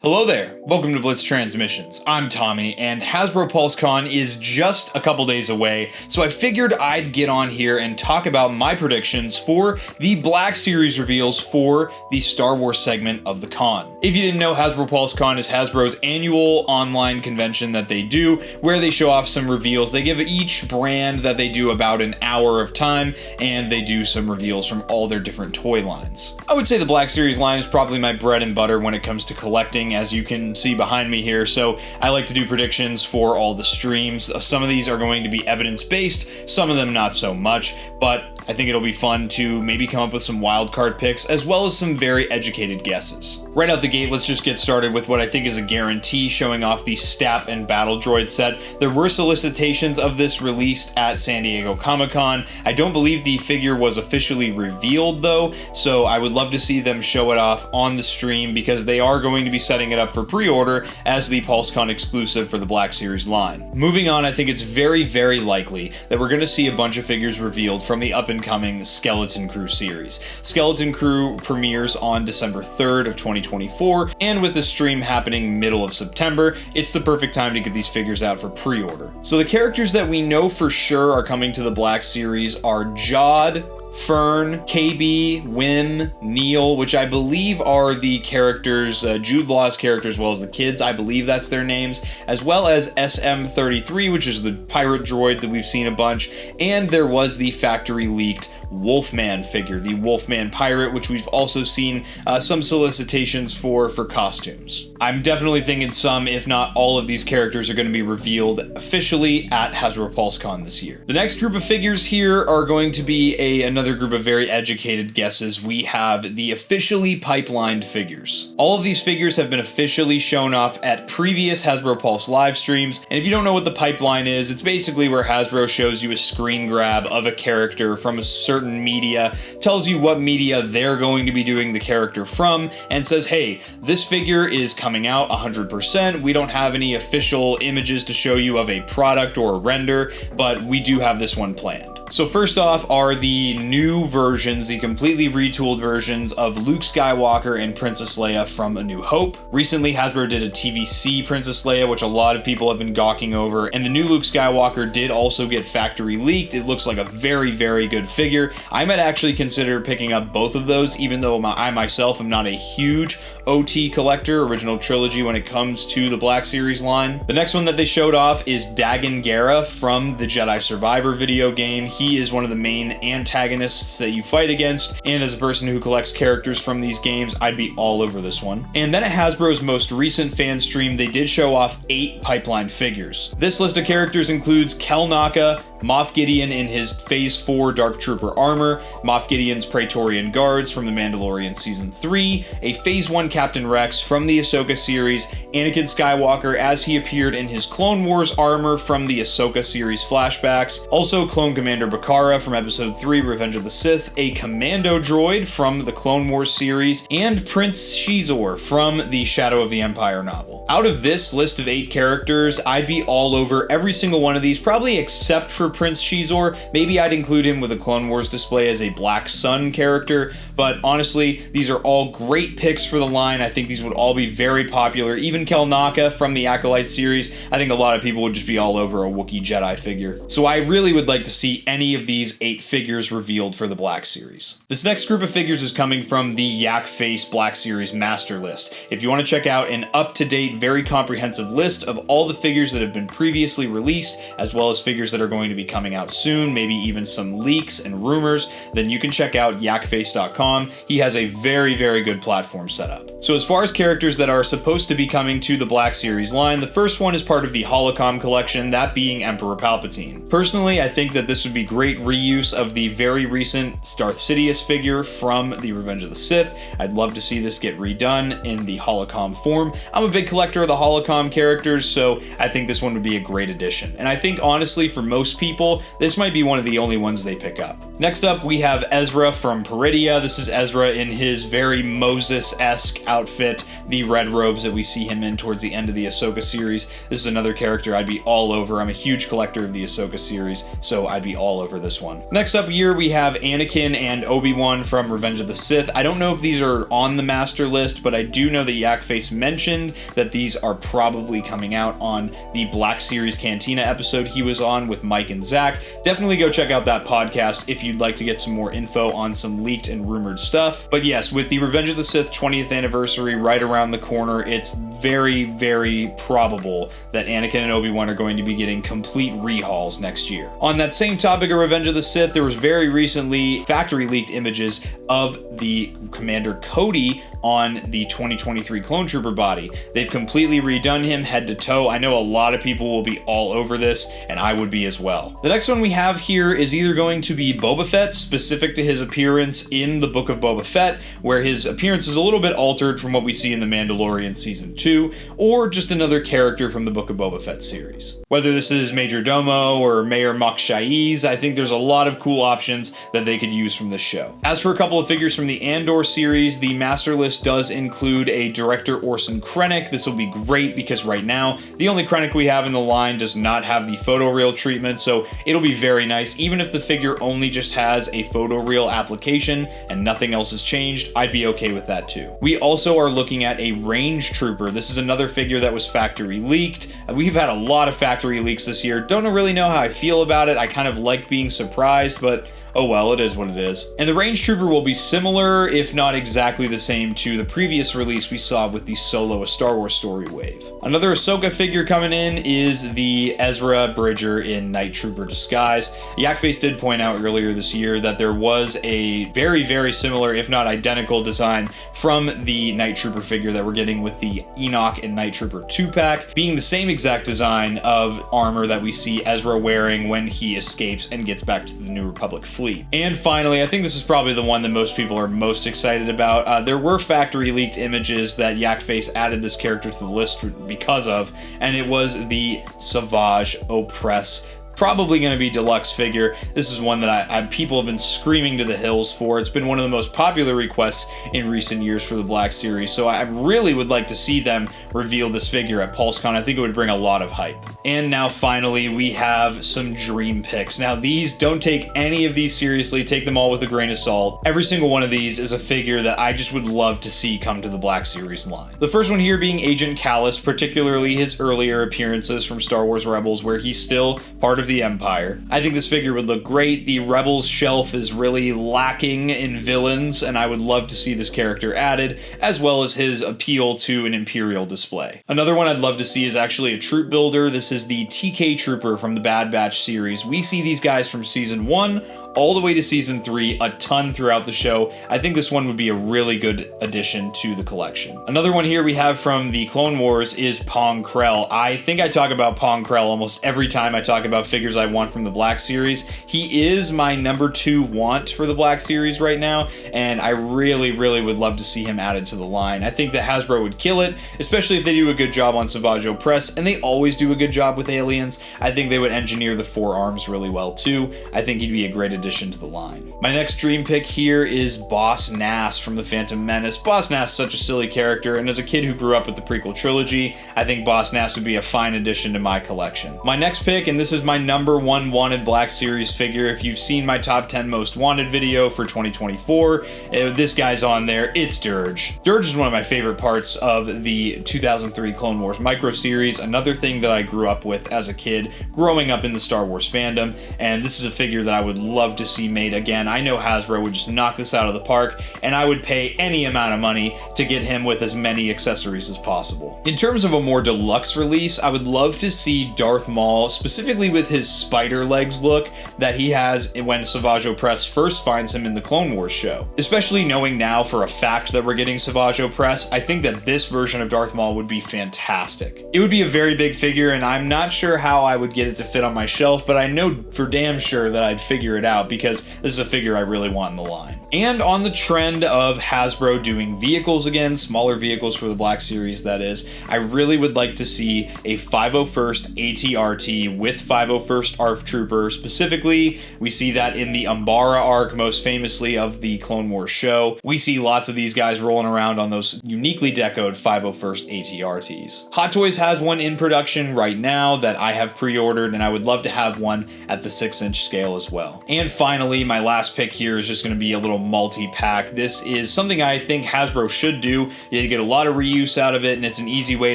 Hello there, welcome to Blitz Transmissions. I'm Tommy, and Hasbro PulseCon is just a couple days away, so I figured I'd get on here and talk about my predictions for the Black Series reveals for the Star Wars segment of the con. If you didn't know, Hasbro PulseCon is Hasbro's annual online convention that they do, where they show off some reveals. They give each brand that they do about an hour of time, and they do some reveals from all their different toy lines. I would say the Black Series line is probably my bread and butter when it comes to collecting, as you can see behind me here, so I like to do predictions for all the streams. Some of these are going to be evidence-based, some of them not so much, but I think it'll be fun to maybe come up with some wildcard picks, as well as some very educated guesses. Right out the gate, let's just get started with what I think is a guarantee, showing off the Stap and Battle Droid set. There were solicitations of this released at San Diego Comic-Con. I don't believe the figure was officially revealed though, so I would love to see them show it off on the stream, because they are going to be setting it up for pre-order as the PulseCon exclusive for the Black Series line. Moving on, I think it's very, very likely that we're going to see a bunch of figures revealed from the up-and-coming Skeleton Crew series. Skeleton Crew premieres on December 3rd of 2024, and with the stream happening middle of September, it's the perfect time to get these figures out for pre-order. So the characters that we know for sure are coming to the Black Series are Jod, Fern, KB, Wim, Neil, which I believe are the characters, Jude Law's characters, as well as the kids. I believe that's their names, as well as SM-33, which is the pirate droid that we've seen a bunch, and there was the factory leaked Wolfman figure, the Wolfman pirate, which we've also seen some solicitations for costumes. I'm definitely thinking some, if not all, of these characters are going to be revealed officially at Hasbro PulseCon this year. The next group of figures here are going to be another group of very educated guesses. We have the officially pipelined figures. All of these figures have been officially shown off at previous Hasbro Pulse live streams, and if you don't know what the pipeline is, it's basically where Hasbro shows you a screen grab of a character from a certain media, tells you what media they're going to be doing the character from, and says, hey, this figure is coming out 100%. We don't have any official images to show you of a product or a render, but we do have this one planned. So first off are the new versions, the completely retooled versions of Luke Skywalker and Princess Leia from A New Hope. Recently, Hasbro did a TVC Princess Leia, which a lot of people have been gawking over, and the new Luke Skywalker did also get factory leaked. It looks like a very, very good figure. I might actually consider picking up both of those, even though I myself am not a huge OT collector, original trilogy, when it comes to the Black Series line. The next one that they showed off is Dagan Gera from the Jedi Survivor video game. He is one of the main antagonists that you fight against, and as a person who collects characters from these games, I'd be all over this one. And then at Hasbro's most recent fan stream, they did show off 8 pipeline figures. This list of characters includes Kel Naka, Moff Gideon in his Phase 4 Dark Trooper armor, Moff Gideon's Praetorian Guards from The Mandalorian Season 3, a Phase 1 Captain Rex from the Ahsoka series, Anakin Skywalker as he appeared in his Clone Wars armor from the Ahsoka series flashbacks, also Clone Commander Bakara from Episode 3 Revenge of the Sith, a Commando droid from the Clone Wars series, and Prince Shizor from the Shadow of the Empire novel. Out of this list of 8 characters, I'd be all over every single one of these, probably except for Prince Shizor. Maybe I'd include him with a Clone Wars display as a Black Sun character, but honestly, these are all great picks for the line. I think these would all be very popular. Even Kel Naka from the Acolyte series, I think a lot of people would just be all over a Wookiee Jedi figure. So I really would like to see any of these 8 figures revealed for the Black Series. This next group of figures is coming from the Yakface Black Series Master List. If you want to check out an up-to-date, very comprehensive list of all the figures that have been previously released, as well as figures that are going to be coming out soon, maybe even some leaks and rumors, then you can check out yakface.com. He has a very, very good platform set up. So as far as characters that are supposed to be coming to the Black Series line, the first one is part of the Holocom collection, that being Emperor Palpatine. Personally, I think that this would be great reuse of the very recent Darth Sidious figure from the Revenge of the Sith. I'd love to see this get redone in the Holocom form. I'm a big collector of the Holocom characters, so I think this one would be a great addition. And I think honestly, for most people, people, this might be one of the only ones they pick up. Next up, we have Ezra from Peridia. This is Ezra in his very Moses-esque outfit, the red robes that we see him in towards the end of the Ahsoka series. This is another character I'd be all over. I'm a huge collector of the Ahsoka series, so I'd be all over this one. Next up here, we have Anakin and Obi-Wan from Revenge of the Sith. I don't know if these are on the master list, but I do know that Yakface mentioned that these are probably coming out on the Black Series Cantina episode he was on with Mike and Zach. Definitely go check out that podcast if you'd like to get some more info on some leaked and rumored stuff. But yes, with the Revenge of the Sith 20th anniversary right around the corner, it's very, very probable that Anakin and Obi-Wan are going to be getting complete rehauls next year. On that same topic of Revenge of the Sith, there was very recently factory leaked images of the Commander Cody on the 2023 Clone Trooper body. They've completely redone him head to toe. I know a lot of people will be all over this, and I would be as well. The next one we have here is either going to be Boba Fett, specific to his appearance in the Book of Boba Fett, where his appearance is a little bit altered from what we see in The Mandalorian Season 2, or just another character from the Book of Boba Fett series. Whether this is Major Domo or Mayor Mok Shaiz, I think there's a lot of cool options that they could use from this show. As for a couple of figures from the Andor series, the master list does include a director Orson Krennic. This will be great because right now, the only Krennic we have in the line does not have the photoreal treatment, so it'll be very nice. Even if the figure only just has a photoreal application and nothing else has changed, I'd be okay with that too. We also are looking at a range trooper. This is another figure that was factory leaked. We've had a lot of factory leaks this year. Don't really know how I feel about it. I kind of like being surprised, but oh well, it is what it is. And the range trooper will be similar, if not exactly the same, to the previous release we saw with the Solo: A Star Wars Story wave. Another Ahsoka figure coming in is the Ezra Bridger in Night Trooper disguise. Yakface did point out earlier this year that there was a very, very similar, if not identical design from the Night Trooper figure that we're getting with the Enoch and Night Trooper 2-pack, being the same exact design of armor that we see Ezra wearing when he escapes and gets back to the New Republic fleet. And finally, I think this is probably the one that most people are most excited about. There were factory leaked images that Yakface added this character to the list because of, and it was the Savage Opress. Probably going to be deluxe figure. This is one that people have been screaming to the hills for. It's been one of the most popular requests in recent years for the Black Series, so I really would like to see them reveal this figure at PulseCon. I think it would bring a lot of hype. And now finally, we have some dream picks. Now these, don't take any of these seriously, take them all with a grain of salt. Every single one of these is a figure that I just would love to see come to the Black Series line. The first one here being Agent Kallus, particularly his earlier appearances from Star Wars Rebels, where he's still part of the Empire. I think this figure would look great. The Rebels shelf is really lacking in villains, and I would love to see this character added, as well as his appeal to an Imperial display. Another one I'd love to see is actually a troop builder. This is the TK Trooper from the Bad Batch series. We see these guys from Season 1 all the way to Season 3, a ton throughout the show. I think this one would be a really good addition to the collection. Another one here we have from the Clone Wars is Pong Krell. I think I talk about Pong Krell almost every time I talk about figures I want from the Black Series. He is my number 2 want for the Black Series right now, and I really, really would love to see him added to the line. I think that Hasbro would kill it, especially if they do a good job on Savage Opress, and they always do a good job with aliens. I think they would engineer the forearms really well too. I think he'd be a great addition to the line. My next dream pick here is Boss Nass from the Phantom Menace. Boss Nass is such a silly character, and as a kid who grew up with the prequel trilogy, I think Boss Nass would be a fine addition to my collection. My next pick, and this is my number 1 wanted Black Series figure. If you've seen my top 10 most wanted video for 2024, this guy's on there. It's Dirge. Dirge is one of my favorite parts of the 2003 Clone Wars micro series, another thing that I grew up with as a kid, growing up in the Star Wars fandom, and this is a figure that I would love to see made again. I know Hasbro would just knock this out of the park, and I would pay any amount of money to get him with as many accessories as possible. In terms of a more deluxe release, I would love to see Darth Maul, specifically with his spider legs look that he has when Savage Opress first finds him in the Clone Wars show. Especially knowing now for a fact that we're getting Savage Opress, I think that this version of Darth Maul would be fantastic. It would be a very big figure, and I'm not sure how I would get it to fit on my shelf, but I know for damn sure that I'd figure it out because this is a figure I really want in the line. And on the trend of Hasbro doing vehicles again, smaller vehicles for the Black Series that is, I really would like to see a 501st ATRT with 501st ARF Trooper. Specifically, we see that in the Umbara arc, most famously of the Clone Wars show. We see lots of these guys rolling around on those uniquely decoed 501st ATRTs. Hot Toys has one in production right now that I have pre-ordered, and I would love to have one at the 6-inch scale as well. And finally, my last pick here is just going to be a little multi-pack. This is something I think Hasbro should do. You get a lot of reuse out of it, and it's an easy way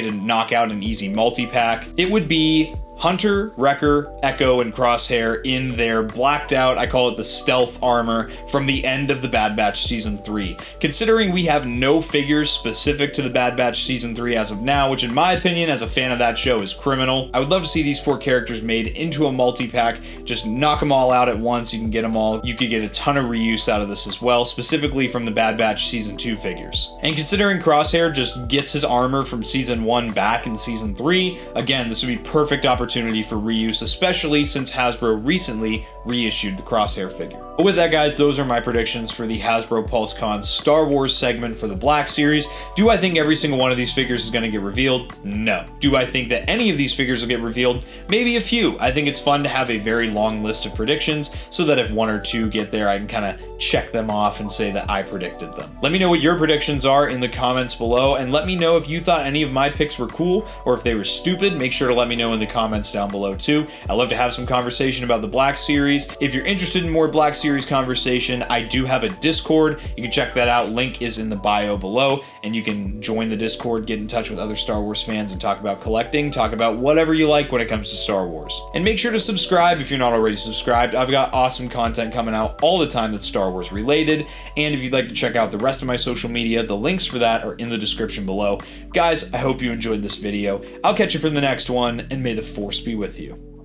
to knock out an easy multi-pack. It would be Hunter, Wrecker, Echo, and Crosshair in their blacked out, I call it the stealth armor, from the end of the Bad Batch Season 3. Considering we have no figures specific to the Bad Batch Season 3 as of now, which in my opinion, as a fan of that show, is criminal, I would love to see these 4 characters made into a multi-pack. Just knock them all out at once, you can get them all. You could get a ton of reuse out of this as well, specifically from the Bad Batch Season 2 figures. And considering Crosshair just gets his armor from Season 1 back in Season 3, again, this would be perfect opportunity for reuse, especially since Hasbro recently reissued the Crosshair figure. But with that, guys, those are my predictions for the Hasbro PulseCon Star Wars segment for the Black Series. Do I think every single one of these figures is going to get revealed? No. Do I think that any of these figures will get revealed? Maybe a few. I think it's fun to have a very long list of predictions so that if 1 or 2 get there, I can kind of check them off and say that I predicted them. Let me know what your predictions are in the comments below, and let me know if you thought any of my picks were cool or if they were stupid. Make sure to let me know in the comments down below too. I love to have some conversation about the Black Series. If you're interested in more Black Series conversation, I do have a Discord. You can check that out. Link is in the bio below, and you can join the Discord, get in touch with other Star Wars fans, and talk about collecting, talk about whatever you like when it comes to Star Wars. And make sure to subscribe if you're not already subscribed. I've got awesome content coming out all the time that's Star Wars related, and if you'd like to check out the rest of my social media, the links for that are in the description below. Guys, I hope you enjoyed this video. I'll catch you for the next one, and may the Force be with you.